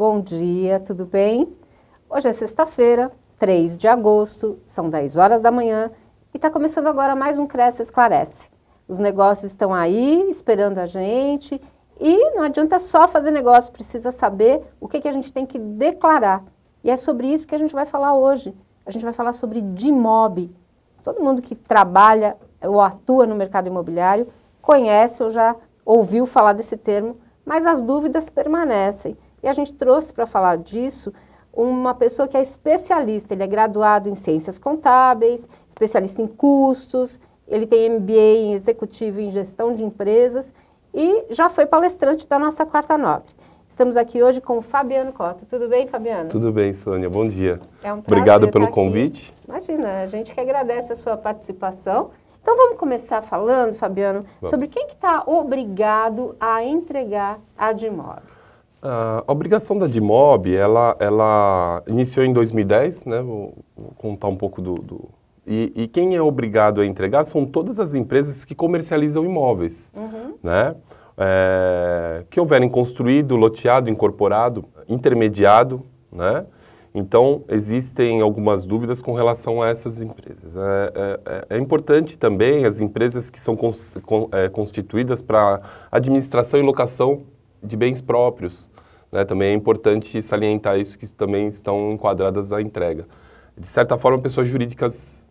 Bom dia, tudo bem? Hoje é sexta-feira, 3 de agosto, são 10 horas da manhã e está começando agora mais um Cresce Esclarece. Os negócios estão aí esperando a gente e não adianta só fazer negócio, precisa saber o que a gente tem que declarar. E é sobre isso que a gente vai falar hoje. A gente vai falar sobre DIMOB. Todo mundo que trabalha ou atua no mercado imobiliário conhece ou já ouviu falar desse termo, mas as dúvidas permanecem. E a gente trouxe para falar disso uma pessoa que é especialista, ele é graduado em Ciências Contábeis, especialista em custos, ele tem MBA em Executivo e em Gestão de Empresas e já foi palestrante da nossa Quarta Nobre. Estamos aqui hoje com o Fabiano Cota. Tudo bem, Fabiano? Tudo bem, Sônia. Bom dia. É um prazer Obrigado pelo estar convite. Aqui. Imagina, a gente que agradece a sua participação. Então vamos começar falando, Fabiano, sobre quem que está obrigado a entregar a DIMOB. A obrigação da DIMOB, ela iniciou em 2010, né? Vou contar um pouco E quem é obrigado a entregar são todas as empresas que comercializam imóveis, né? Que houverem construído, loteado, incorporado, intermediado, né? Então, existem algumas dúvidas com relação a essas empresas. É importante também as empresas que são constituídas para administração e locação de bens próprios, né? Também é importante salientar isso, que também estão enquadradas à entrega. De certa forma, pessoas jurídicas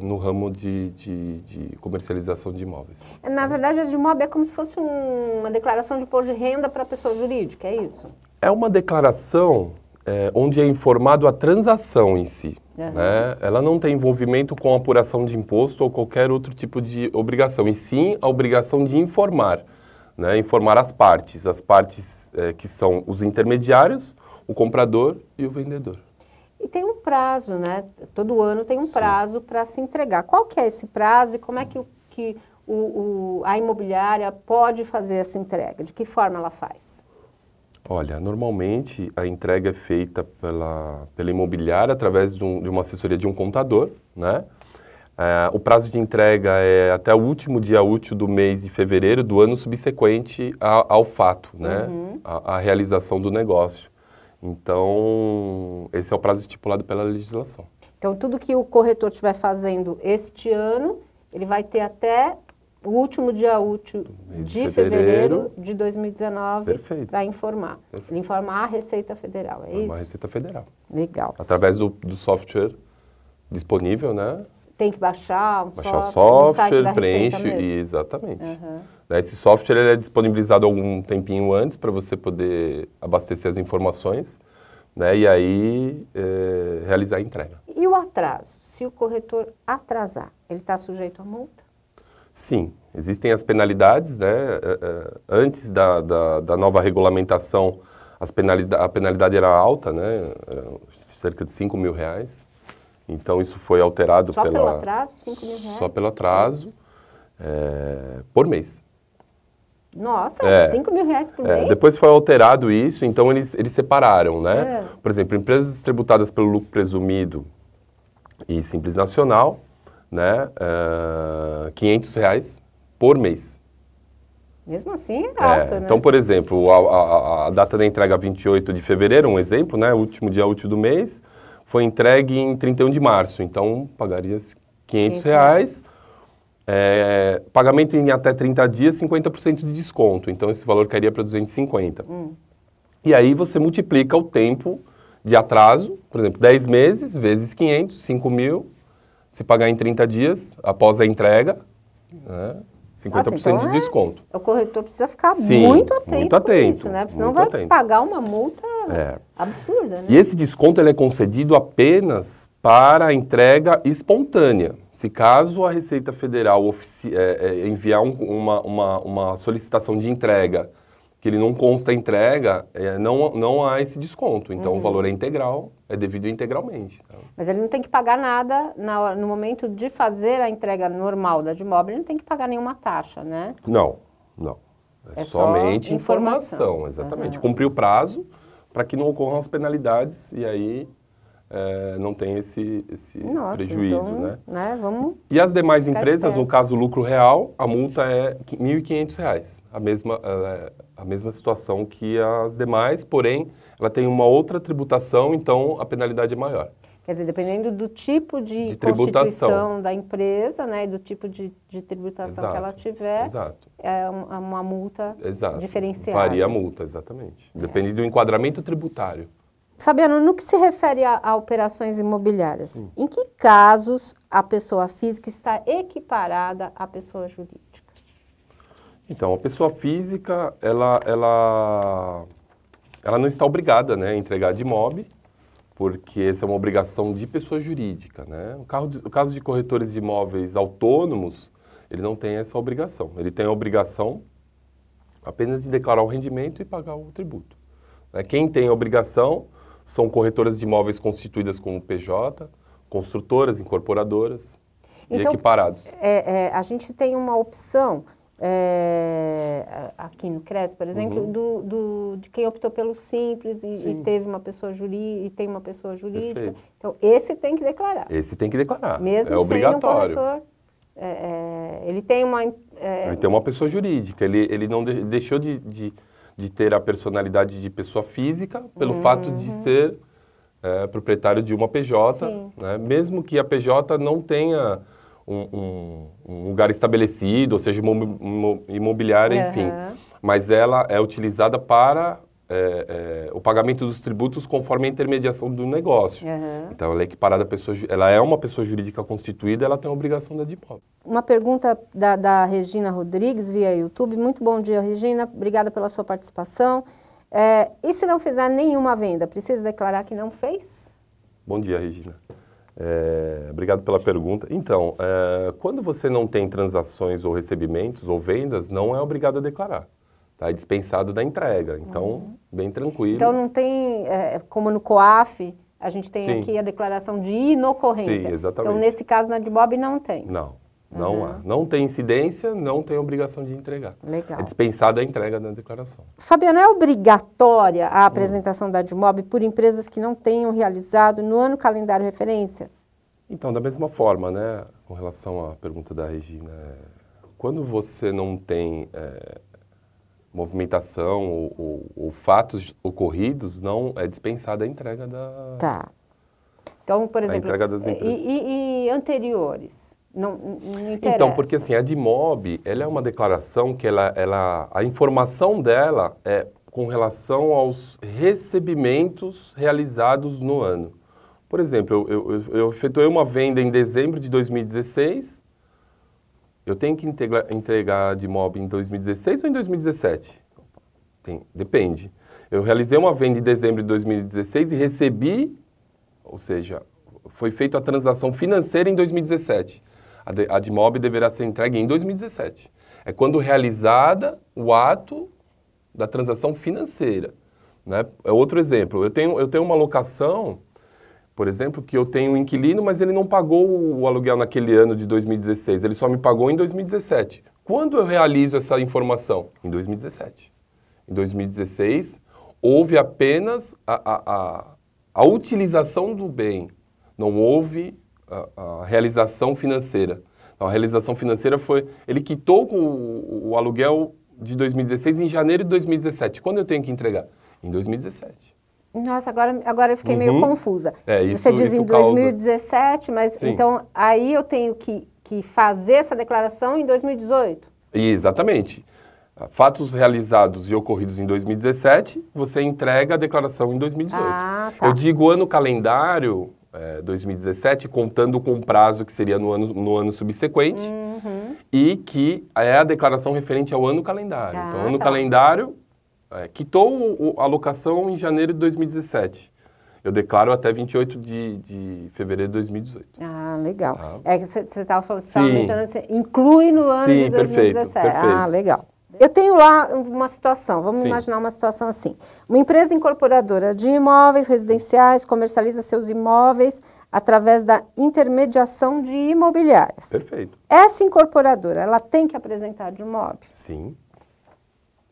no ramo de comercialização de imóveis. Na verdade, a DIMOB é como se fosse uma declaração de imposto de renda para a pessoa jurídica, é isso? É uma declaração onde é informado a transação em si. Né? Ela não tem envolvimento com a apuração de imposto ou qualquer outro tipo de obrigação, e sim a obrigação de informar, né? Informar as partes que são os intermediários, o comprador e o vendedor. E tem um prazo, né? Todo ano tem um prazo para se entregar. Qual que é esse prazo e como é que a imobiliária pode fazer essa entrega? De que forma ela faz? Olha, normalmente a entrega é feita pela imobiliária através de uma assessoria de um contador, né? O prazo de entrega é até o último dia útil do mês de fevereiro do ano subsequente ao fato, né? A realização do negócio. Então, esse é o prazo estipulado pela legislação. Então, tudo que o corretor estiver fazendo este ano, ele vai ter até o último dia útil de fevereiro de 2019 para informar. Ele informar a Receita Federal, é isso? A Receita Federal. Legal. Através do software disponível, né? Tem que baixar o software, preenche, exatamente. Esse software ele é disponibilizado algum tempinho antes para você poder abastecer as informações, né, e aí realizar a entrega. E o atraso? Se o corretor atrasar, ele está sujeito a multa? Sim, existem as penalidades, né? Antes da nova regulamentação, a penalidade era alta, né? Era cerca de R$5 mil. Então, isso foi alterado pelo atraso, R$5 mil? Só pelo atraso, por mês. Nossa, R$5 mil por mês? Depois foi alterado isso, então eles separaram, né? Por exemplo, empresas tributadas pelo lucro presumido e Simples Nacional, né? R$500 por mês. Mesmo assim é alto, né? Então, por exemplo, a data da entrega 28 de fevereiro, um exemplo, né? O último dia útil do mês, foi entregue em 31 de março, então pagaria R$500, pagamento em até 30 dias, 50% de desconto, então esse valor cairia para 250. E aí você multiplica o tempo de atraso, por exemplo, 10 meses vezes 500, 5 mil, se pagar em 30 dias após a entrega, né? 50% então de desconto. O corretor precisa ficar muito atento com isso, né? Porque senão vai pagar uma multa absurda, né? E esse desconto ele é concedido apenas para a entrega espontânea. Se caso a Receita Federal enviar uma solicitação de entrega que ele não consta a entrega, não há esse desconto. Então, o valor é integral, é devido integralmente. Tá? Mas ele não tem que pagar nada no momento de fazer a entrega normal da DIMOB, ele não tem que pagar nenhuma taxa, né? Não. É somente informação, exatamente. Cumprir o prazo para que não ocorram as penalidades e aí não tem esse prejuízo, então, né? Vamos e as demais empresas, no caso lucro real, a multa é R$1.500, a mesma situação que as demais, porém ela tem uma outra tributação, então a penalidade é maior. Quer dizer, dependendo do tipo de tributação constituição da empresa, né, e do tipo de tributação Exato, que ela tiver, exato. é uma multa Exato. diferenciada. Varia a multa, exatamente. Depende do enquadramento tributário. Fabiano, no que se refere a operações imobiliárias, em que casos a pessoa física está equiparada à pessoa jurídica? Então, a pessoa física, ela não está obrigada, né, a entregar de IMOB, porque essa é uma obrigação de pessoa jurídica, né? O caso de corretores de imóveis autônomos, ele não tem essa obrigação. Ele tem a obrigação apenas de declarar o rendimento e pagar o tributo. Quem tem a obrigação são corretoras de imóveis constituídas como PJ, construtoras, incorporadoras e equiparados. A gente tem uma opção aqui no CRES, por exemplo, de quem optou pelo Simples e teve uma pessoa jurídica e tem uma pessoa jurídica. Perfeito. Então, esse tem que declarar. Esse tem que declarar. Mesmo é obrigatório. Sem um corretor, ele tem uma... Ele tem uma pessoa jurídica. Ele não deixou de ter a personalidade de pessoa física pelo fato de ser proprietário de uma PJ, né? Mesmo que a PJ não tenha um lugar estabelecido, ou seja, imobiliária, enfim. Mas ela é utilizada para o pagamento dos tributos conforme a intermediação do negócio. Então, ela é equiparada à pessoa, ela é uma pessoa jurídica constituída, ela tem a obrigação da DIMOB. Uma pergunta da Regina Rodrigues via YouTube. Muito bom dia, Regina. Obrigada pela sua participação. E se não fizer nenhuma venda, precisa declarar que não fez? Bom dia, Regina. Obrigado pela pergunta. Então, quando você não tem transações ou recebimentos ou vendas, não é obrigado a declarar. Tá? É dispensado da entrega. Então, bem tranquilo. Então, não tem, como no COAF, a gente tem aqui a declaração de inocorrência. Sim, exatamente. Então, nesse caso, na DIMOB não tem. Não há. Não tem incidência, não tem obrigação de entregar. Legal. É dispensada a entrega da declaração. Fabiano, é obrigatória a apresentação da DIMOB por empresas que não tenham realizado no ano calendário referência? Então, da mesma forma, né, com relação à pergunta da Regina, quando você não tem movimentação ou fatos ocorridos, não é dispensada a entrega da... Tá. Então, por exemplo, a entrega das empresas. E anteriores? Não interessa. Então, porque assim, a DIMOB, ela é uma declaração que a informação dela é com relação aos recebimentos realizados no ano. Por exemplo, eu efetuei uma venda em dezembro de 2016, eu tenho que entregar a DIMOB em 2016 ou em 2017? Depende. Eu realizei uma venda em dezembro de 2016 e recebi, ou seja, foi feita a transação financeira em 2017. A DIMOB deverá ser entregue em 2017. É quando realizada o ato da transação financeira. Né? É outro exemplo. Eu tenho uma locação, por exemplo, que eu tenho um inquilino, mas ele não pagou o aluguel naquele ano de 2016. Ele só me pagou em 2017. Quando eu realizo essa informação? Em 2017. Em 2016, houve apenas a utilização do bem. Não houve a realização financeira. Então, a realização financeira foi... Ele quitou o aluguel de 2016 em janeiro de 2017. Quando eu tenho que entregar? Em 2017. Nossa, agora eu fiquei meio confusa. Você diz em 2017, mas sim. Então aí eu tenho que fazer essa declaração em 2018? Exatamente. Fatos realizados e ocorridos em 2017, você entrega a declaração em 2018. Ah, tá. Eu digo ano calendário... 2017, contando com o prazo que seria no ano subsequente, e que é a declaração referente ao ano calendário. Então, ano calendário quitou a locação em janeiro de 2017. Eu declaro até 28 de fevereiro de 2018. Ah, legal. É que você estava mencionando, você inclui no ano de 2017. Perfeito. Ah, legal. Eu tenho lá uma situação, vamos imaginar uma situação assim. Uma empresa incorporadora de imóveis residenciais comercializa seus imóveis através da intermediação de imobiliárias. Perfeito. Essa incorporadora, ela tem que apresentar de imóvel? Sim.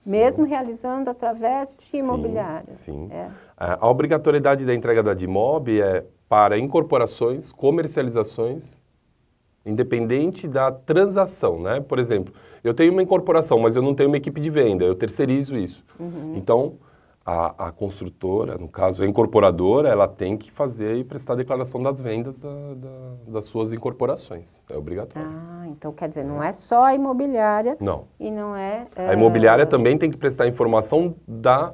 Mesmo realizando através de imobiliárias? Sim. A obrigatoriedade da entrega da DIMOB é para incorporações, comercializações, independente da transação, né? Por exemplo, eu tenho uma incorporação, mas eu não tenho uma equipe de venda, eu terceirizo isso. Então, a construtora, no caso a incorporadora, ela tem que fazer e prestar declaração das vendas das suas incorporações. É obrigatório. Ah, então quer dizer, não é só a imobiliária. Não. E não é... A imobiliária também tem que prestar informação da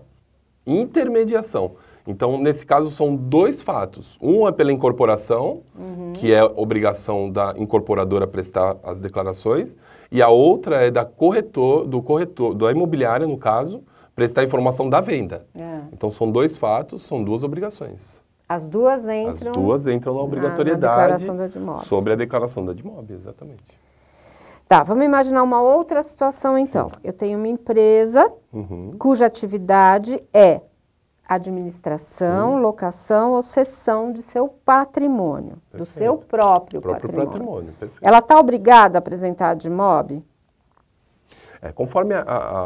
intermediação. Então, nesse caso, são dois fatos. Um é pela incorporação, que é obrigação da incorporadora prestar as declarações, e a outra é da da imobiliária, no caso, prestar informação da venda. Então, são dois fatos, são duas obrigações. As duas entram na obrigatoriedade sobre a declaração da DIMOB, exatamente. Tá, vamos imaginar uma outra situação, então. Sim. Eu tenho uma empresa cuja atividade é administração, locação ou cessão de seu patrimônio, do seu próprio patrimônio. Ela está obrigada a apresentar a DIMOB? Conforme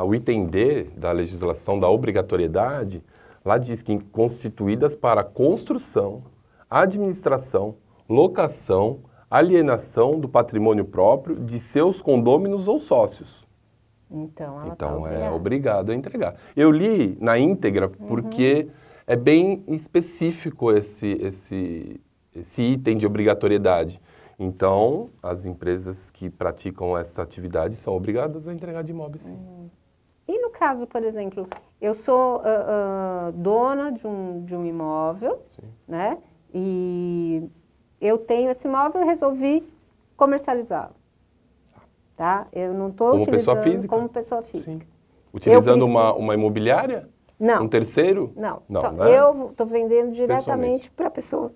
o item D da legislação da obrigatoriedade, lá diz que constituídas para construção, administração, locação, alienação do patrimônio próprio de seus condôminos ou sócios. Então, é obrigado a entregar. Eu li na íntegra porque é bem específico esse item de obrigatoriedade. Então, as empresas que praticam essa atividade são obrigadas a entregar DIMOB, sim. E no caso, por exemplo, eu sou dona de um imóvel, né? E eu tenho esse imóvel e resolvi comercializá-lo. Tá? Eu não estou utilizando como pessoa física. Sim. Utilizando uma imobiliária? Não. Um terceiro? Não. Né? Eu estou vendendo diretamente para a pessoa,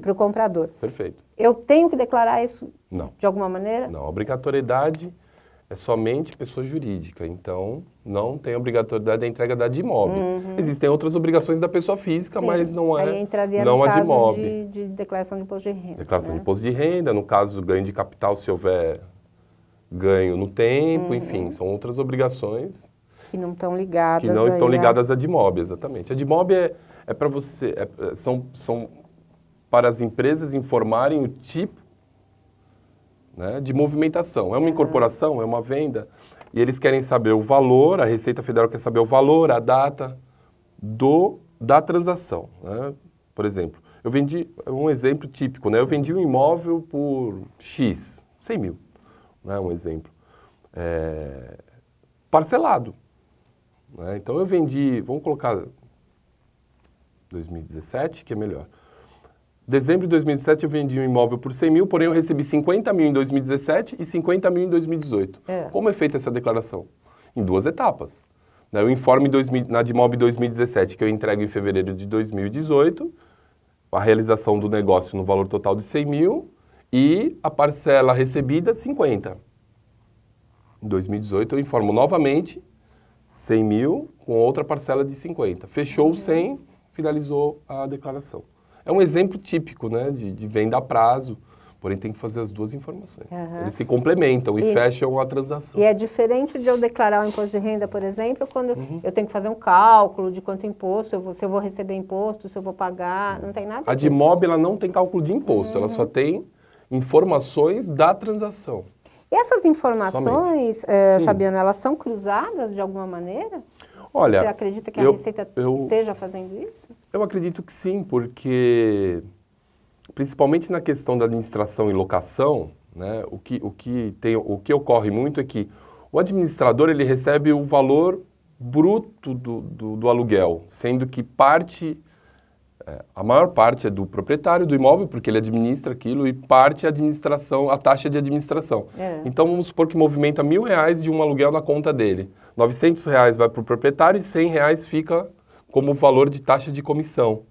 para o comprador. Perfeito. Eu tenho que declarar isso Não. de alguma maneira? Não. A obrigatoriedade é somente pessoa jurídica. Então, não tem obrigatoriedade da entrega da DIMOB. Existem outras obrigações da pessoa física, mas não é aí entraria não no a caso DIMOB. de declaração de imposto de renda. Declaração de imposto de renda, no caso, ganho de capital, se houver ganho no tempo, enfim, são outras obrigações que não estão ligadas. Que não estão ligadas à DIMOB, exatamente. A DIMOB é para você, são para as empresas informarem o tipo, né, de movimentação. É uma incorporação, é uma venda, e eles querem saber o valor, a Receita Federal quer saber o valor, a data da transação. Né? Por exemplo, eu vendi, um exemplo típico, né? Eu vendi um imóvel por X, 100 mil. Né, um exemplo, parcelado. Né? Então eu vendi, vamos colocar 2017, que é melhor. Dezembro de 2017 eu vendi um imóvel por 100 mil, porém eu recebi 50 mil em 2017 e 50 mil em 2018. Como é feita essa declaração? Em duas etapas. Né, eu informo na DIMOB 2017 que eu entrego em fevereiro de 2018, a realização do negócio no valor total de 100 mil, e a parcela recebida, 50. Em 2018, eu informo novamente 100 mil com outra parcela de 50. Fechou 100, finalizou a declaração. É um exemplo típico, né, de venda a prazo, porém tem que fazer as duas informações. Eles se complementam e fecham a transação. E é diferente de eu declarar o imposto de renda, por exemplo, quando eu tenho que fazer um cálculo de quanto imposto, se eu vou receber imposto, se eu vou pagar, não tem nada disso. A DIMOB, ela não tem cálculo de imposto, ela só tem informações da transação. E essas informações, Fabiano, elas são cruzadas de alguma maneira? Olha, você acredita que a Receita esteja fazendo isso? Eu acredito que sim, porque principalmente na questão da administração e locação, né, o que ocorre muito é que o administrador ele recebe o valor bruto do aluguel, sendo que a maior parte é do proprietário do imóvel, porque ele administra aquilo, e parte é a taxa de administração. Então, vamos supor que movimenta R$1.000 de um aluguel na conta dele. R$900 vai para o proprietário e R$100 fica como valor de taxa de comissão.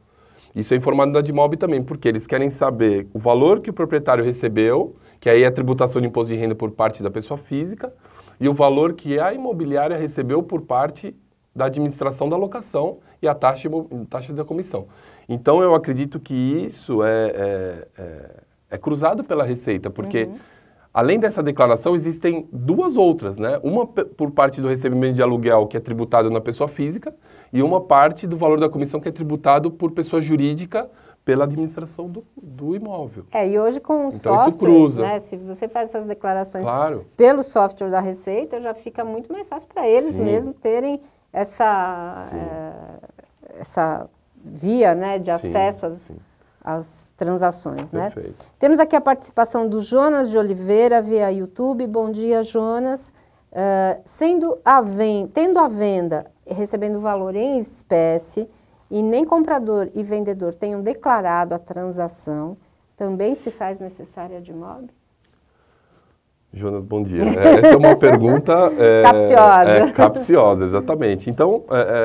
Isso é informado na DIMOB também, porque eles querem saber o valor que o proprietário recebeu, que aí é a tributação de imposto de renda por parte da pessoa física, e o valor que a imobiliária recebeu por parte da administração da locação e a taxa da comissão. Então, eu acredito que isso é cruzado pela Receita, porque além dessa declaração, existem duas outras, né? Uma por parte do recebimento de aluguel, que é tributado na pessoa física, e uma parte do valor da comissão, que é tributado por pessoa jurídica pela administração do imóvel. E hoje com o software, software, isso cruza. Né, se você faz essas declarações pelo software da Receita, já fica muito mais fácil para eles mesmo terem essa via, né, de acesso às transações, né? Temos aqui a participação do Jonas de Oliveira via YouTube. Bom dia, Jonas. Tendo a venda e recebendo valor em espécie e nem comprador e vendedor tenham declarado a transação, também se faz necessária a DIMOB? Jonas, bom dia. Essa é uma pergunta... capciosa. Capciosa, exatamente. Então,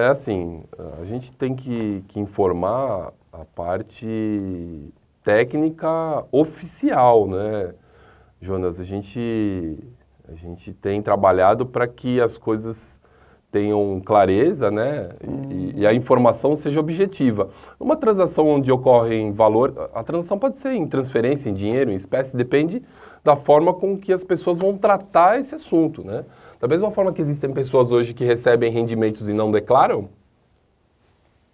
assim, a gente tem que informar a parte técnica oficial, né? Jonas, a gente tem trabalhado para que as coisas tenham clareza, né? E a informação seja objetiva. Uma transação onde ocorre em valor, a transação pode ser em transferência, em dinheiro, em espécie, depende da forma com que as pessoas vão tratar esse assunto, né? Da mesma forma que existem pessoas hoje que recebem rendimentos e não declaram,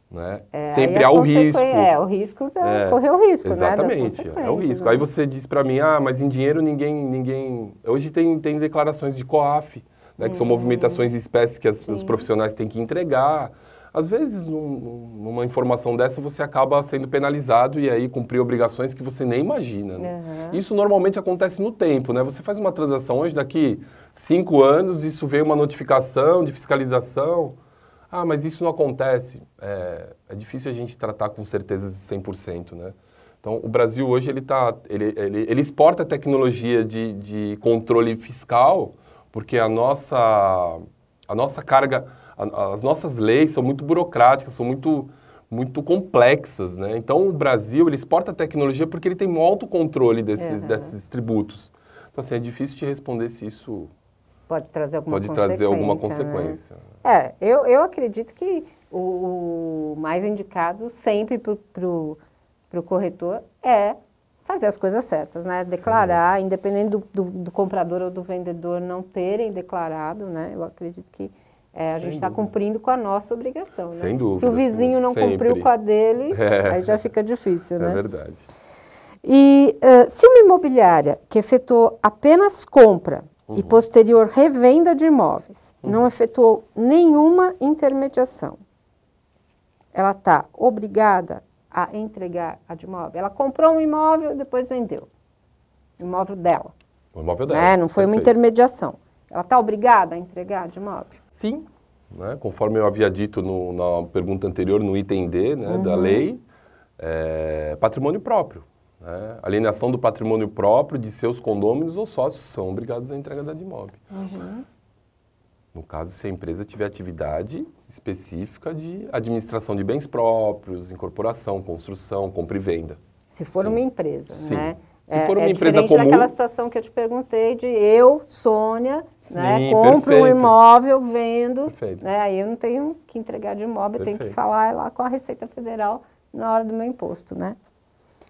né? Sempre há o risco. O risco correr o risco, exatamente, né? É o risco. Aí você diz para mim, mas em dinheiro ninguém... Hoje tem declarações de COAF, né, que são movimentações de espécies que os profissionais têm que entregar. Às vezes, numa informação dessa, você acaba sendo penalizado e aí cumprir obrigações que você nem imagina. Né? Isso normalmente acontece no tempo, né? Você faz uma transação hoje, daqui 5 anos, isso vem uma notificação de fiscalização. Mas isso não acontece. É difícil a gente tratar com certezas de 100%, né? Então, o Brasil hoje, ele exporta tecnologia de controle fiscal, porque a nossa carga, as nossas leis são muito burocráticas, são muito complexas, né? Então, o Brasil, ele exporta tecnologia porque ele tem um autocontrole desses tributos. Então, assim, é difícil te responder se isso pode trazer alguma consequência. Né? Eu acredito que o mais indicado sempre para o corretor é fazer as coisas certas, né? Declarar, independente do comprador ou do vendedor não terem declarado, né? Eu acredito que a gente está cumprindo com a nossa obrigação, né? Sem dúvida. Se o vizinho não cumpriu com a dele, aí já fica difícil, né? É verdade. E se uma imobiliária que efetuou apenas compra e posterior revenda de imóveis não efetuou nenhuma intermediação, ela está obrigada a entregar a DIMOB? Ela comprou um imóvel e depois vendeu. O imóvel dela. O imóvel dela. Não foi uma intermediação. Ela está obrigada a entregar a DIMOB? Sim. Né? Conforme eu havia dito na pergunta anterior, no item D, né, da lei, patrimônio próprio. Né? Alienação do patrimônio próprio de seus condôminos ou sócios são obrigados à entrega da DIMOB. No caso, se a empresa tiver atividade específica de administração de bens próprios, incorporação, construção, compra e venda. Se for uma empresa, né? Se for uma empresa comum... daquela situação que eu te perguntei de eu, Sônia, né, compro um imóvel, vendo, né, aí eu não tenho que entregar de imóvel, eu tenho que falar lá com a Receita Federal na hora do meu imposto, né?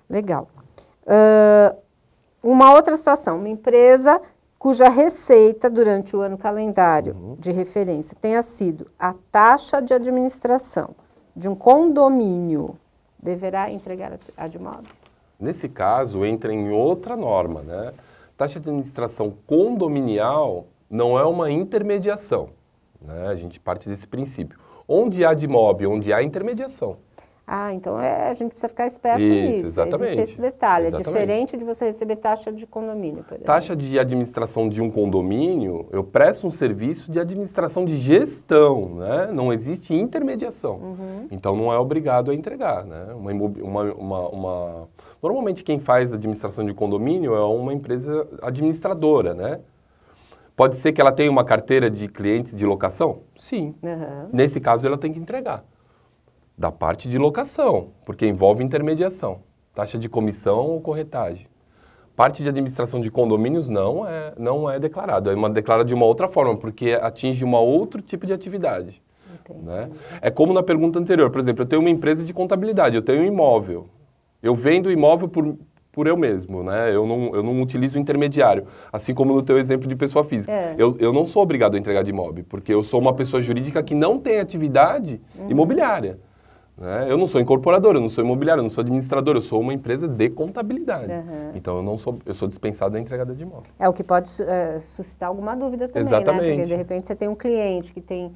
Legal. Uma outra situação, uma empresa cuja receita durante o ano calendário de referência tenha sido a taxa de administração de um condomínio, deverá entregar a DIMOB? Nesse caso, entra em outra norma, né? Taxa de administração condominial não é uma intermediação, né? A gente parte desse princípio. Onde há DIMOB, onde há intermediação. Então a gente precisa ficar esperto nisso. Exatamente. Existe esse detalhe. É diferente de você receber taxa de condomínio, por exemplo. Taxa de administração de um condomínio, eu presto um serviço de administração de gestão, né? Não existe intermediação. Então não é obrigado a entregar, né? Normalmente quem faz administração de condomínio é uma empresa administradora, né? Pode ser que ela tenha uma carteira de clientes de locação? Sim. Nesse caso ela tem que entregar. Da parte de locação, porque envolve intermediação, taxa de comissão ou corretagem. Parte de administração de condomínios não é declarado, é declarado de uma outra forma, porque atinge um outro tipo de atividade. Né? É como na pergunta anterior, por exemplo, eu tenho uma empresa de contabilidade, eu tenho um imóvel, eu vendo o imóvel por eu mesmo, né? Eu não utilizo intermediário, assim como no teu exemplo de pessoa física. Eu não sou obrigado a entregar DIMOB, porque eu sou uma pessoa jurídica que não tem atividade imobiliária. Né? Eu não sou incorporador, eu não sou imobiliário, eu não sou administrador, eu sou uma empresa de contabilidade. Então eu sou dispensado da entrega de imóvel. O que pode suscitar alguma dúvida também, né? Porque de repente você tem um cliente que tem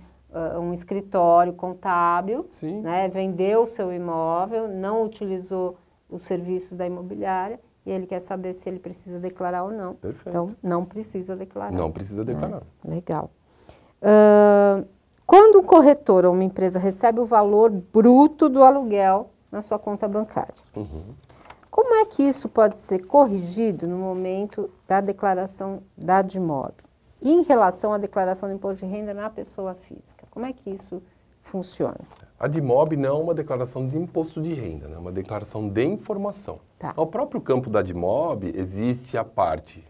um escritório contábil, Sim. né, vendeu o seu imóvel, não utilizou os serviços da imobiliária e ele quer saber se ele precisa declarar ou não. Perfeito. Então, não precisa declarar. Não precisa declarar. Né? Legal. Quando um corretor ou uma empresa recebe o valor bruto do aluguel na sua conta bancária, como é que isso pode ser corrigido no momento da declaração da DIMOB? E em relação à declaração do imposto de renda na pessoa física, como é que isso funciona? A DIMOB não é uma declaração de imposto de renda, né? É uma declaração de informação. Tá. No próprio campo da DIMOB existe a parte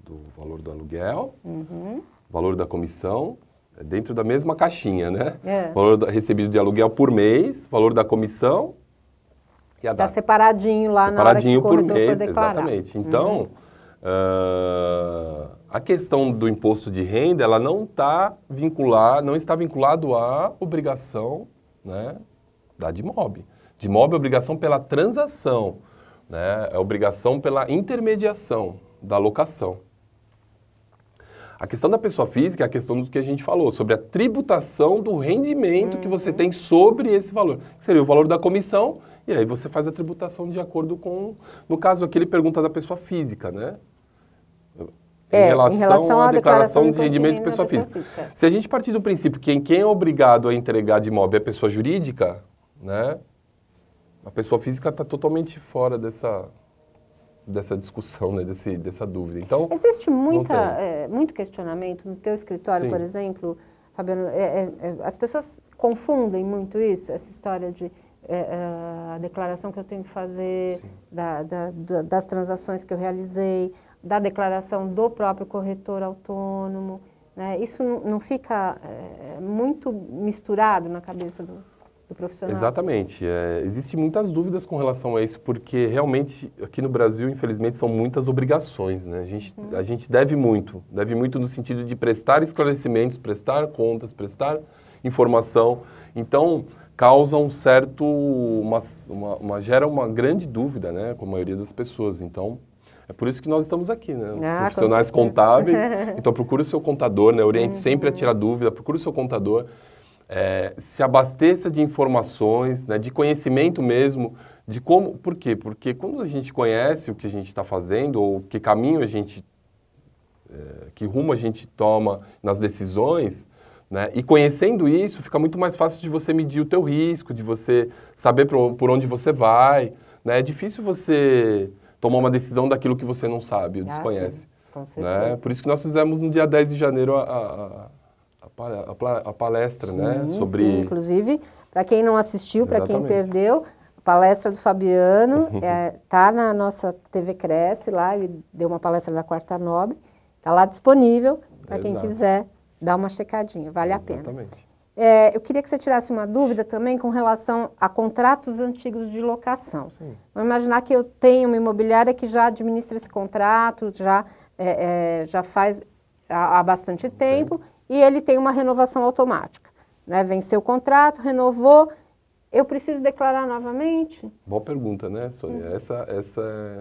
do valor do aluguel, valor da comissão, dentro da mesma caixinha, né? Valor recebido de aluguel por mês, valor da comissão e a data. Está separadinho lá na hora que o corretor for declarar. Exatamente. Então, a questão do imposto de renda, ela não está vinculado à obrigação, né, da DIMOB. DIMOB é obrigação pela transação, né, é obrigação pela intermediação da locação. A questão da pessoa física é a questão do que a gente falou, sobre a tributação do rendimento que você tem sobre esse valor, que seria o valor da comissão, e aí você faz a tributação de acordo com... No caso aqui, ele pergunta da pessoa física, né? Em relação à declaração de rendimento de pessoa física. Se a gente partir do princípio que quem é obrigado a entregar de imóvel é a pessoa jurídica, né? A pessoa física está totalmente fora dessa discussão, né? Dessa dúvida. Então, existe muito questionamento no teu escritório, por exemplo, Fabiano, as pessoas confundem muito isso, essa história de a declaração que eu tenho que fazer, das transações que eu realizei, da declaração do próprio corretor autônomo, né? Isso não fica muito misturado na cabeça do profissional? Exatamente. Existem muitas dúvidas com relação a isso, porque realmente aqui no Brasil, infelizmente, são muitas obrigações, né? A gente deve muito no sentido de prestar esclarecimentos, prestar contas, prestar informação. Então, causa um certo, gera uma grande dúvida, né, com a maioria das pessoas. Então, é por isso que nós estamos aqui, né? Os profissionais contábeis. Então, procure o seu contador, né? Oriente sempre a tirar dúvida, procure o seu contador. Se abasteça de informações, né? De conhecimento mesmo, de como... Por quê? Porque quando a gente conhece o que a gente está fazendo, ou que caminho a gente... que rumo a gente toma nas decisões, né? E conhecendo isso, fica muito mais fácil de você medir o teu risco, de você saber por onde você vai, né? É difícil você tomar uma decisão daquilo que você não sabe ou desconhece. Sim, com certeza. Né? Por isso que nós fizemos no dia 10 de janeiro a palestra, né? Sobre... Sim, inclusive, para quem não assistiu, para quem perdeu, a palestra do Fabiano está na nossa TV Cresce, lá, ele deu uma palestra da Quarta Nobre, está lá disponível para quem quiser dar uma checadinha, vale a pena. Exatamente. Eu queria que você tirasse uma dúvida também com relação a contratos antigos de locação. Sim. Vamos imaginar que eu tenho uma imobiliária que já administra esse contrato, já faz há bastante tempo, e ele tem uma renovação automática, né? Venceu o contrato, renovou, eu preciso declarar novamente? Boa pergunta, né, Sônia?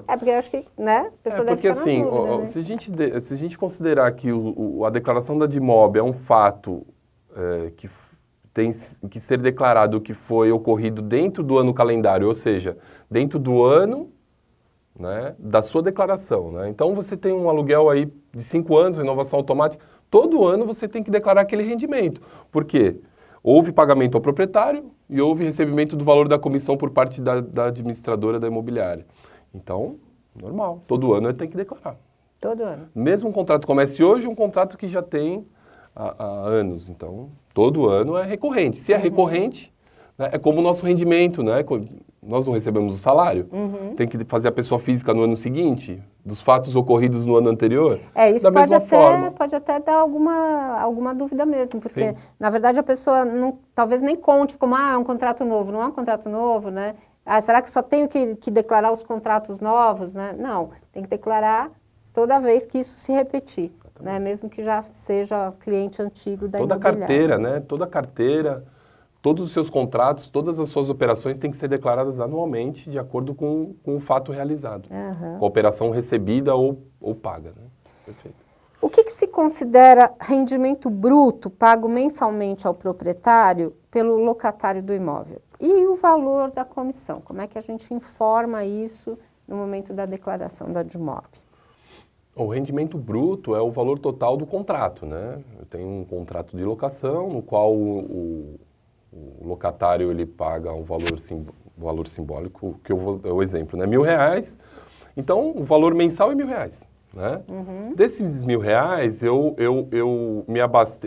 Porque eu acho que, né, a pessoa deve ficar assim, na dúvida, né? se a gente considerar que a declaração da DIMOB é um fato que tem que ser declarado que foi ocorrido dentro do ano calendário, ou seja, dentro do ano, né, da sua declaração, né? Então, você tem um aluguel aí de 5 anos, renovação automática, todo ano você tem que declarar aquele rendimento. Por quê? Houve pagamento ao proprietário e houve recebimento do valor da comissão por parte da administradora da imobiliária. Então, normal, todo ano ele tem que declarar. Todo ano. Mesmo um contrato comece hoje, um contrato que já tem há anos. Então, todo ano é recorrente. Se é recorrente, né, é como o nosso rendimento, né? Nós não recebemos o salário, tem que fazer a pessoa física no ano seguinte, dos fatos ocorridos no ano anterior, isso da mesma forma. Pode até dar alguma dúvida mesmo, porque, na verdade, a pessoa talvez nem conte como, é um contrato novo, não é um contrato novo, né? Será que só tenho que declarar os contratos novos, né? Não, tem que declarar toda vez que isso se repetir, né? Mesmo que já seja cliente antigo da imobiliária. Toda carteira, né? Toda carteira, todos os seus contratos, todas as suas operações têm que ser declaradas anualmente de acordo com o fato realizado. Com a operação recebida ou paga, né? Perfeito. O que se considera rendimento bruto pago mensalmente ao proprietário pelo locatário do imóvel? E o valor da comissão? Como é que a gente informa isso no momento da declaração da DIMOB? O rendimento bruto é o valor total do contrato, né? Eu tenho um contrato de locação no qual o locatário ele paga um valor simbólico, que eu vou dar o exemplo, né? R$1.000, então o valor mensal é R$1.000. Né? Uhum. Desses R$1.000, eu me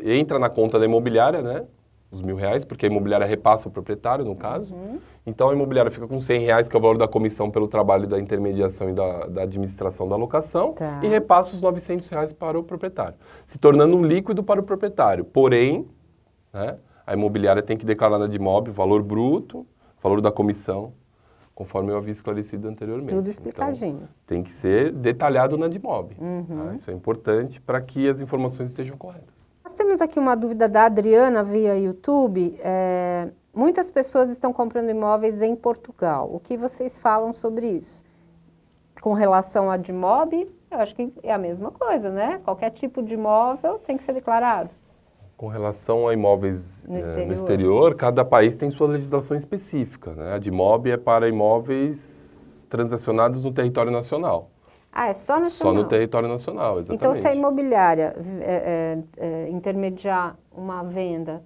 entra na conta da imobiliária, né? Os R$1.000, porque a imobiliária repassa o proprietário, no caso. Uhum. Então a imobiliária fica com R$100, que é o valor da comissão pelo trabalho da intermediação e da administração da locação, tá. E repassa os R$900 para o proprietário, se tornando um líquido para o proprietário. Porém, né, a imobiliária tem que declarar na DIMOB o valor bruto, valor da comissão, conforme eu havia esclarecido anteriormente. Tudo explicadinho. Então, tem que ser detalhado na DIMOB. Uhum. Tá? Isso é importante para que as informações estejam corretas. Nós temos aqui uma dúvida da Adriana via YouTube. Muitas pessoas estão comprando imóveis em Portugal. O que vocês falam sobre isso? Com relação à DIMOB, eu acho que é a mesma coisa, né? Qualquer tipo de imóvel tem que ser declarado. Com relação a imóveis no exterior, cada país tem sua legislação específica, né? A DIMOB é para imóveis transacionados no território nacional. Ah, é só nacional? Só no território nacional, exatamente. Então, se a imobiliária intermediar uma venda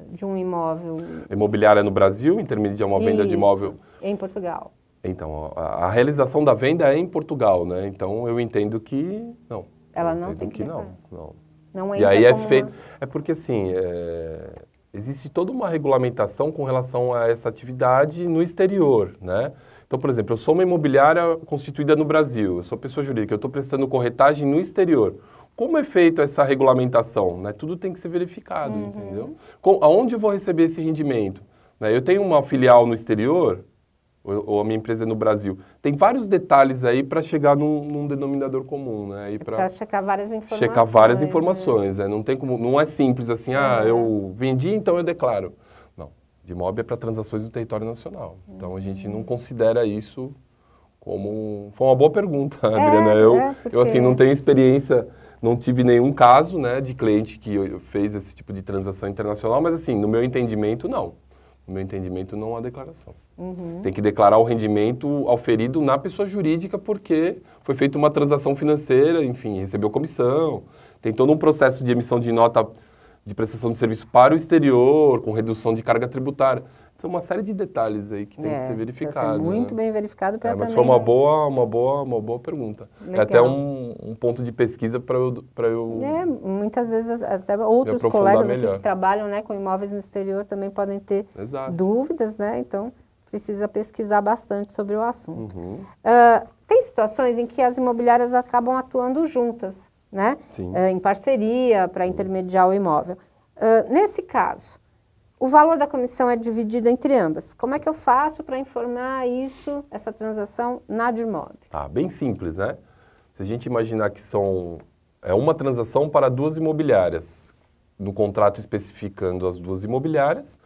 de um imóvel... A imobiliária no Brasil intermediar uma venda de imóvel... em Portugal. Então, a realização da venda é em Portugal, né? Então, eu entendo que não. Ela não tem que não. Não e aí é feito... É porque, assim, existe toda uma regulamentação com relação a essa atividade no exterior, né? Então, por exemplo, eu sou uma imobiliária constituída no Brasil, eu sou pessoa jurídica, eu estou prestando corretagem no exterior. Como é feita essa regulamentação? Né? Tudo tem que ser verificado, entendeu? Aonde eu vou receber esse rendimento? Né? Eu tenho uma filial no exterior, ou a minha empresa é no Brasil. Tem vários detalhes aí para chegar num denominador comum, né? Precisa checar várias informações. Checar várias informações, né? Não tem como, não é simples assim, eu vendi, então eu declaro. Não, DIMOB é para transações do território nacional. Então a gente não considera isso como... Foi uma boa pergunta, Adriana. Eu assim, não tenho experiência, não tive nenhum caso, né, de cliente que fez esse tipo de transação internacional, mas assim, no meu entendimento, não. No meu entendimento, não há declaração. Tem que declarar o rendimento auferido na pessoa jurídica porque foi feita uma transação financeira, enfim, recebeu comissão. Tem todo um processo de emissão de nota de prestação de serviço para o exterior, com redução de carga tributária. São uma série de detalhes aí que tem que ser verificado. Ser muito bem verificado para também... Mas foi uma boa pergunta. Legal. É até um ponto de pesquisa para eu muitas vezes até outros colegas aqui que trabalham, né, com imóveis no exterior também podem ter dúvidas, né? Então precisa pesquisar bastante sobre o assunto. Tem situações em que as imobiliárias acabam atuando juntas, né? Em parceria para intermediar o imóvel. Nesse caso, o valor da comissão é dividido entre ambas. Como é que eu faço para informar isso, essa transação, na DIMOB? Bem simples, né? Se a gente imaginar que é uma transação para duas imobiliárias, no contrato especificando as duas imobiliárias,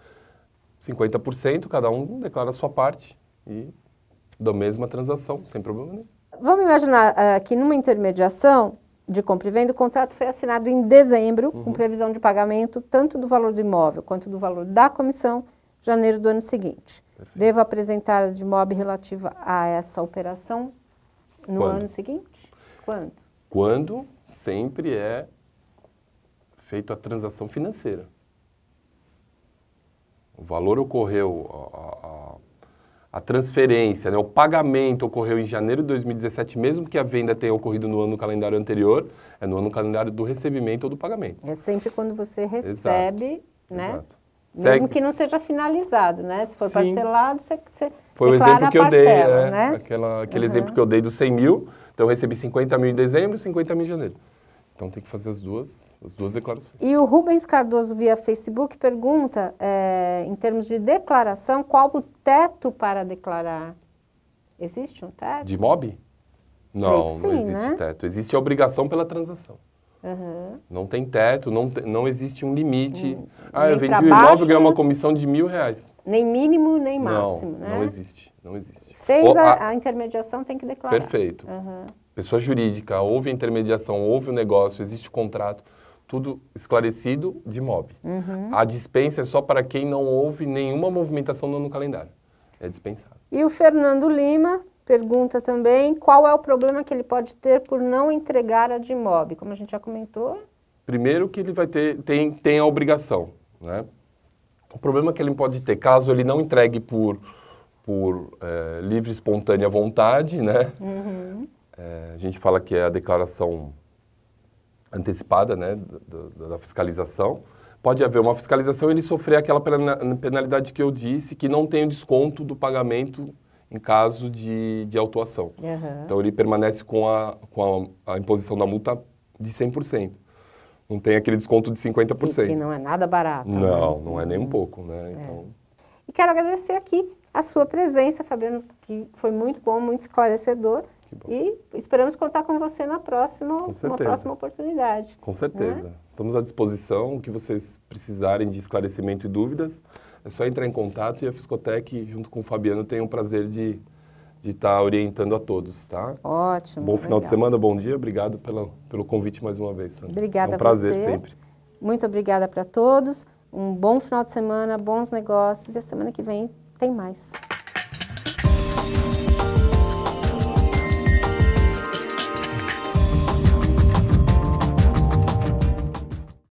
50%, cada um declara a sua parte e da mesma transação, sem problema nenhum. Vamos imaginar que numa intermediação de compra e venda, o contrato foi assinado em dezembro, com previsão de pagamento tanto do valor do imóvel quanto do valor da comissão, janeiro do ano seguinte. Perfeito. Devo apresentar a DIMOB relativa a essa operação no ano seguinte? Quando? Quando sempre é feita a transação financeira. O valor ocorreu, a transferência, né, o pagamento ocorreu em janeiro de 2017, mesmo que a venda tenha ocorrido no ano calendário anterior, é no ano calendário do recebimento ou do pagamento. É sempre quando você recebe, né? Mesmo que não seja finalizado, né? Se for parcelado, você foi o exemplo que eu dei, né? Aquele exemplo que eu dei dos 100 mil, então eu recebi 50 mil em dezembro e 50 mil em janeiro. Então tem que fazer as duas declarações. E o Rubens Cardoso via Facebook pergunta, em termos de declaração, qual o teto para declarar? Existe um teto? DIMOB? Não, não existe teto. Existe a obrigação pela transação. Não tem teto, não existe um limite. Eu vendi o imóvel e ganhei uma comissão de R$1.000. Nem mínimo, nem máximo, né? Não existe, não existe. Fez a intermediação, tem que declarar. Perfeito. pessoa jurídica, houve a intermediação, houve o negócio, existe o contrato, tudo esclarecido de MOB. A dispensa é só para quem não houve nenhuma movimentação no calendário. É dispensado. E o Fernando Lima pergunta também qual é o problema que ele pode ter por não entregar a DIMOB. Como a gente já comentou. Primeiro que ele vai ter, tem a obrigação, né? O problema que ele pode ter, caso ele não entregue por livre e espontânea vontade, né? A gente fala que é a declaração antecipada, né, da fiscalização. Pode haver uma fiscalização e ele sofrer aquela penalidade que eu disse, que não tem o desconto do pagamento em caso de autuação. Então ele permanece com a imposição da multa de 100%. Não tem aquele desconto de 50%. Que não é nada barato. Não, né? não é nem um pouco, né? Então... E quero agradecer aqui a sua presença, Fabiano, que foi muito bom, muito esclarecedor. E esperamos contar com você na próxima oportunidade. Com certeza. Né? Estamos à disposição. O que vocês precisarem de esclarecimento e dúvidas, é só entrar em contato e a Fiscotec, junto com o Fabiano, tem o prazer de estar orientando a todos, tá? Ótimo. Bom final de semana, bom dia. Obrigado pelo convite mais uma vez, Sandra. Obrigada a você. É um prazer você. sempre. Muito obrigada para todos. Um bom final de semana, bons negócios. E a semana que vem tem mais.